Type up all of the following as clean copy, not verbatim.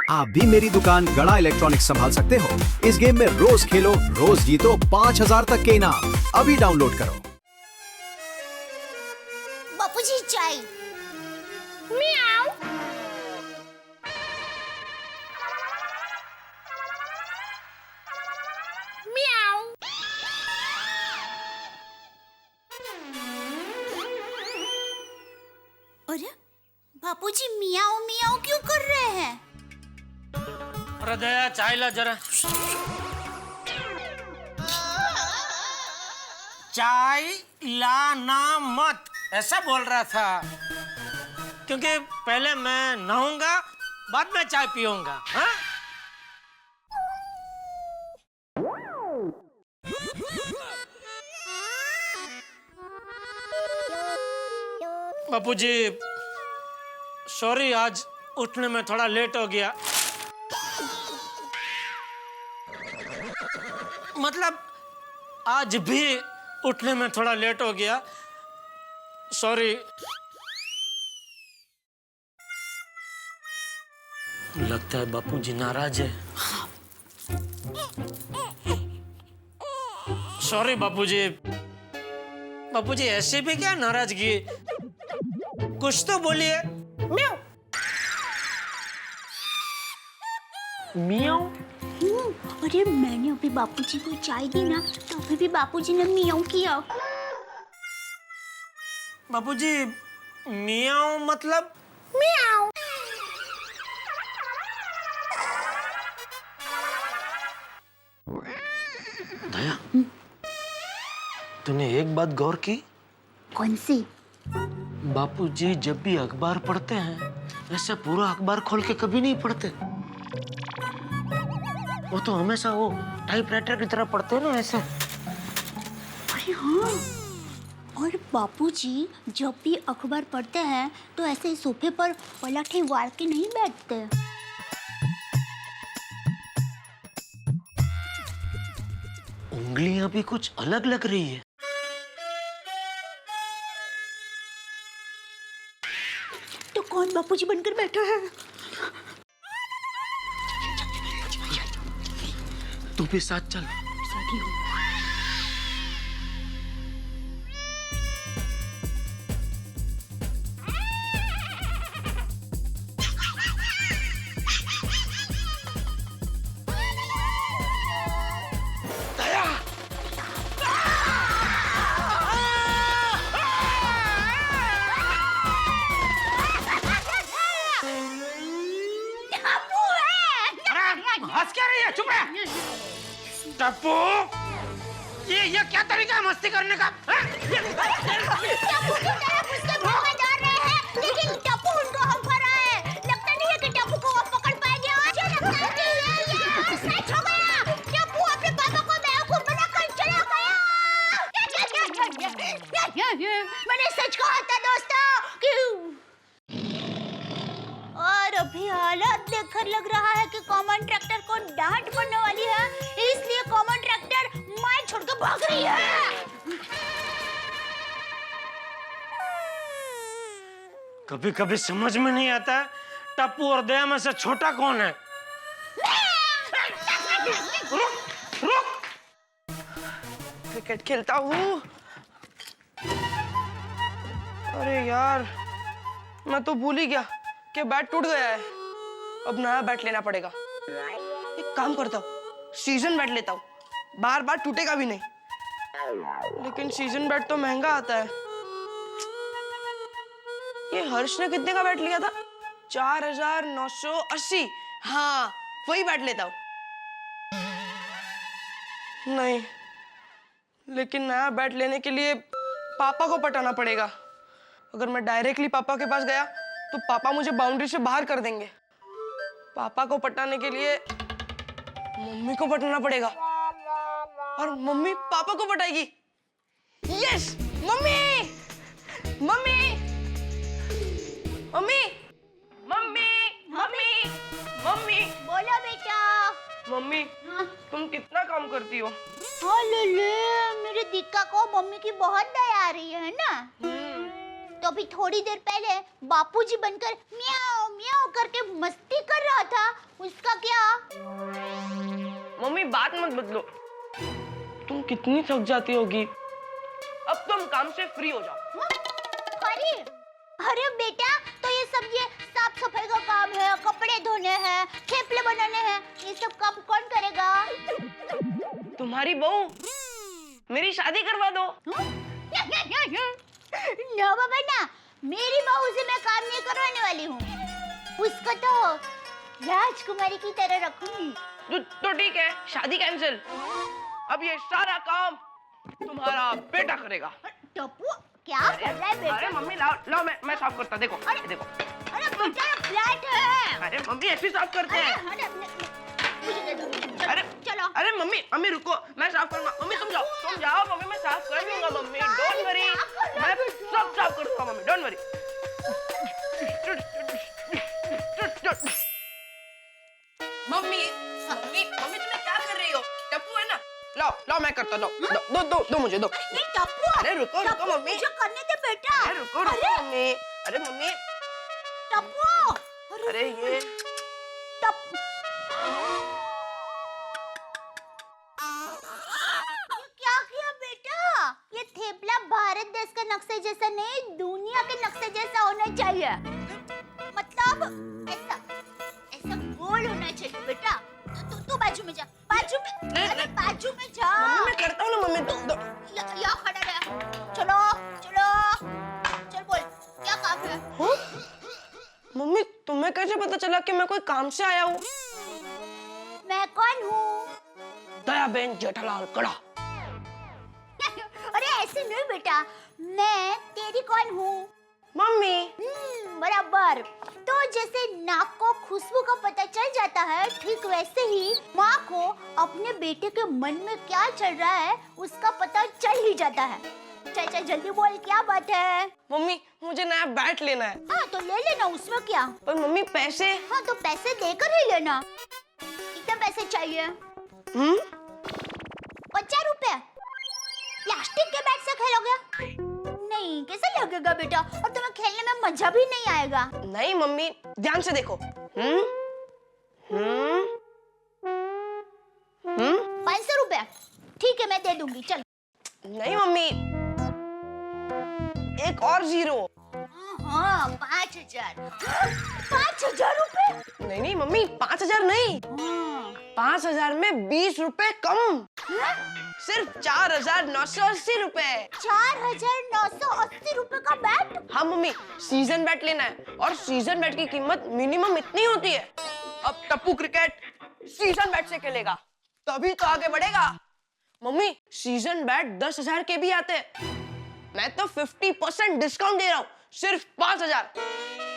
आप भी मेरी दुकान गड़ा इलेक्ट्रॉनिक्स संभाल सकते हो। इस गेम में रोज खेलो, रोज जीतो 5000 तक के इनाम। अभी डाउनलोड करो। बापूजी चाय। म्याऊ। म्याऊ। अरे बापूजी मियाओ मियाओ क्यों कर रहे हैं? अरे दया चाय ला जरा। चाय लाना मत ऐसा बोल रहा था, क्योंकि पहले मैं नहाऊंगा बाद में चाय पीऊंगा। हाँ? बापूजी सॉरी, आज उठने में थोड़ा लेट हो गया। मतलब आज भी उठने में थोड़ा लेट हो गया, सॉरी। लगता है बापूजी नाराज है। सॉरी बापूजी। बापूजी ऐसे भी क्या नाराजगी, कुछ तो बोलिए। म्याऊ। म्याऊ। अरे मैंने अभी बापूजी को चाय दी ना, तो अभी भी बापूजी ने मियाओ किया। बापूजी मियाऊ मतलब? म्याऊ। दया, तूने एक बात गौर की? कौन सी? बापूजी जब भी अखबार पढ़ते हैं ऐसे पूरा अखबार खोल के कभी नहीं पढ़ते। वो तो हमेशा वो टाइपराइटर की तरह पढ़ते हैं ना, ऐसे। अरे हाँ, और बापूजी जब भी अखबार पढ़ते हैं तो ऐसे सोफे पर पलटे वार के नहीं बैठते। उंगलियां भी कुछ अलग लग रही है। तो कौन बापूजी बनकर बैठा है? तू भी साथ चल। सही हो। हंस क्या रही है? चुप रह। टप्पू, ये क्या तरीका है मस्ती करने का? टप्पू की तरफ उसके मुंह में डाल रहे हैं, लेकिन टप्पू उनको हम हराए। लगता नहीं है कि टप्पू को वो पकड़ पाएंगे। मुझे लगता है कि ये सच हो गया। टप्पू अपने पापा को बेवकूफ बनाकर चला गया। मैंने सच कहा था दोस्तों कि और अभी हालत देखकर लग रहा है कि कॉमन ट्रैक्टर को डांट पड़ने वाली है, इसलिए कॉमन ट्रैक्टर माइक छोड़कर भाग रही है। कभी कभी समझ में नहीं आता टप्पू और दया में से छोटा कौन है। रुक रुक। क्रिकेट खेलता हूँ। अरे यार, मैं तो भूल ही गया कि बैट टूट गया है। अब नया बैट लेना पड़ेगा। एक काम करता हूँ, सीजन बैट लेता हूँ, बार बार टूटेगा भी नहीं। लेकिन सीजन बैट तो महंगा आता है। ये हर्ष ने कितने का बैट लिया था? 4980। हाँ, वही बैट लेता हूँ। नहीं, लेकिन नया बैट लेने के लिए पापा को पटाना पड़ेगा। अगर मैं डायरेक्टली पापा के पास गया तो पापा मुझे बाउंड्री से बाहर कर देंगे। पापा को पटाने के लिए मम्मी को पटाना पड़ेगा, और मम्मी पापा को पटाएगी। Yes, mummy mummy mummy mummy mummy mummy. बोलो बेटा। मम्मी, तुम कितना काम करती हो? हाँ ले, मेरे दिक्का को मम्मी की बहुत दया आ रही है ना। तो अभी थोड़ी देर पहले बापूजी बनकर म्याऊ म्याऊ करके मस्ती कर रहा था, बात मत बदलो। तुम कितनी थक जाती होगी। अब तुम काम से फ्री हो जाओ। अरे अरे बेटा, तो ये सब ये साफ सफाई का काम है, कपड़े धोने हैं, थेपले बनाने हैं, ये सब काम कौन करेगा? तुम्हारी बहू, मेरी शादी करवा दो। ना बाबा ना, मेरी बहू से मैं काम नहीं करवाने वाली हूँ। उसको तो राजकुमारी की तरह रखूंगी। तो ठीक है, शादी कैंसिल। अब ये सारा काम तुम्हारा बेटा करेगा। टप्पू क्या कर रहा है बेटा? अरे मम्मी लाओ मैं साफ करता। देखो देखो। अरे बेटा फ्लैट है। अरे मम्मी ऐसे साफ करते हैं। मुझे दे दो। अरे चलो। अरे मम्मी रुको, मैं साफ करूंगा। मम्मी तुम जाओ मम्मी, मैं साफ कर लूंगा मम्मी, डोंट वरी। मैं सब साफ कर दूंगा मम्मी, डोंट वरी। मम्मी तुम्हें क्या कर रही हो? टप्पू है ना, लाओ मैं करता। दो मुझे दो। नहीं टप्पू, अरे रुको मम्मी, मुझे करने दे बेटा। अरे रुको मम्मी। अरे मम्मी, टप्पू, अरे ये टप्पू क्या किया बेटा? ये थेपला भारत देश के नक्शे जैसा नहीं, दुनिया के नक्शे जैसा होना चाहिए। मतलब ऐसा गोल होना चाहिए बेटा। तू बाजू में जा, बाजू में। अरे बाजू में जा। मम्मी मैं करता हूँ ना मम्मी। यहाँ खड़ा रह। चलो चल बोल, क्या काम है? मम्मी तुम्हें कैसे पता चला कि मैं कोई काम से आया हूँ? मैं कौन हूँ? दयाबेन जेठालाल कड़ा। अरे ऐसे नहीं बेटा, मैं तेरी कौन हूँ? मम्मी। बराबर। तो जैसे नाक को खुशबू का पता चल जाता है, ठीक वैसे ही माँ को अपने बेटे के मन में क्या चल रहा है उसका पता चल ही जाता है। चल जल्दी बोल, क्या बात है? मम्मी मुझे नया बैट लेना है। हाँ तो ले लेना, उसमें क्या। पर मम्मी पैसे? हाँ तो पैसे देकर ही लेना। कितने पैसे चाहिए? 50 रुपए। प्लास्टिक के बैट से खेलोगे? नहीं, कैसे लगेगा बेटा, और तुम्हें खेलने में मजा भी नहीं आएगा। नहीं मम्मी, ध्यान से देखो। 500 रुपए। ठीक है मैं दे दूंगी, चल। नहीं मम्मी, एक और 0। हाँ 5000। 5000 रुपए? नहीं मम्मी, 5000 नहीं। 5000 में 20 रुपए कम। सिर्फ 4980 रुपए। 4980 रुपए का बैट? हाँ मम्मी, सीजन बैट लेना है और सीजन बैट की कीमत मिनिमम इतनी होती है। अब टप्पू क्रिकेट सीजन बैट से खेलेगा तभी तो आगे बढ़ेगा। मम्मी सीजन बैट 10,000 के भी आते हैं। मैं तो 50% डिस्काउंट दे रहा हूँ, सिर्फ 5000।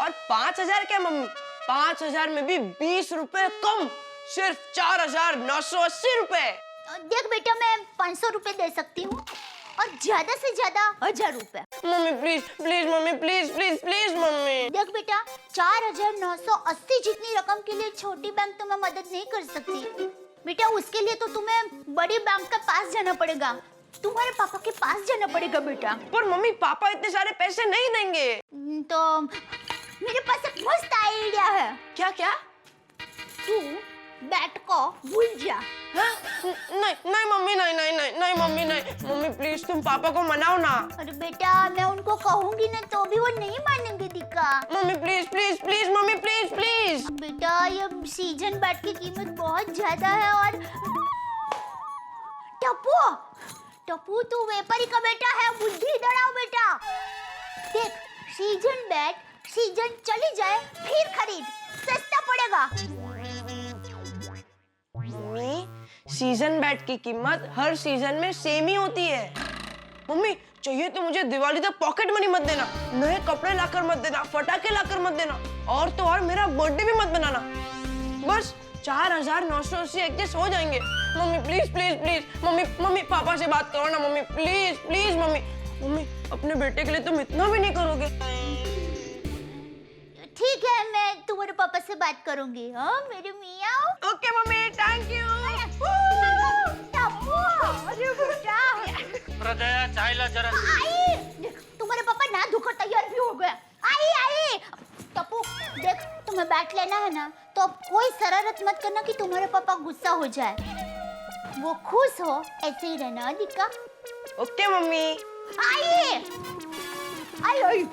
और 5000 क्या मम्मी, 5000 में भी 20 रुपए कम, सिर्फ 4980 रुपए। देख बेटा, मैं 500 रुपए दे सकती हूँ और ज्यादा से ज्यादा 1000 रुपए। Mummy please mummy, please mummy. देख बेटा, 4980 जितनी रकम के लिए छोटी बैंक तुम्हें मदद नहीं कर सकती बेटा। उसके लिए तो तुम्हें बड़ी बैंक के पास जाना पड़ेगा, तुम्हारे पापा के पास जाना पड़ेगा बेटा। पर मम्मी पापा इतने सारे पैसे नहीं देंगे। तो मेरे पास एक मस्त आइडिया है। क्या? तू बैट को भूल जा। हाँ? नहीं मम्मी, नहीं मम्मी प्लीज तुम पापा को मनाओ ना। अरे बेटा, मैं उनको कहूंगी ना तो भी वो नहीं मानेंगे दिक्का। Mummy please mummy, please. बेटा ये सीजन बैट की कीमत बहुत ज्यादा है। और टप्पू तू व्यापारी का बेटा है, बुद्धि दड़ाओ बेटा। देख, सीजन बैट सीजन चली जाए फिर खरीद, सस्ता पड़ेगा। मम्मी सीजन बैट की कीमत हर सीजन में सेम ही होती है। मम्मी चाहिए तो मुझे दिवाली तक पॉकेट मनी मत देना, नए कपड़े लाकर मत देना, फटाके लाकर मत देना, और तो और मेरा बर्थडे भी मत बनाना। बस 4980 एडजस्ट हो जाएंगे। मम्मी प्लीज मम्मी पापा से बात करो ना मम्मी, प्लीज मम्मी अपने बेटे के लिए तुम इतना भी नहीं करोगे? ठीक है, मैं तुम्हारे पापा से बात करूंगी। हाँ मेरे मियाँ। Okay mummy, thank you. प्रदया चाय ला जरा। आई, देख तुम्हारे पापा ना धोकर तैयार भी हो गए। आई टप्पू, देख तुम्हें बैट लेना है ना तो अब कोई शरारत मत करना कि तुम्हारे पापा गुस्सा हो जाए। वो खुश हो ऐसे ही रहना, दिक्का। Okay mummy. आइए। आई आई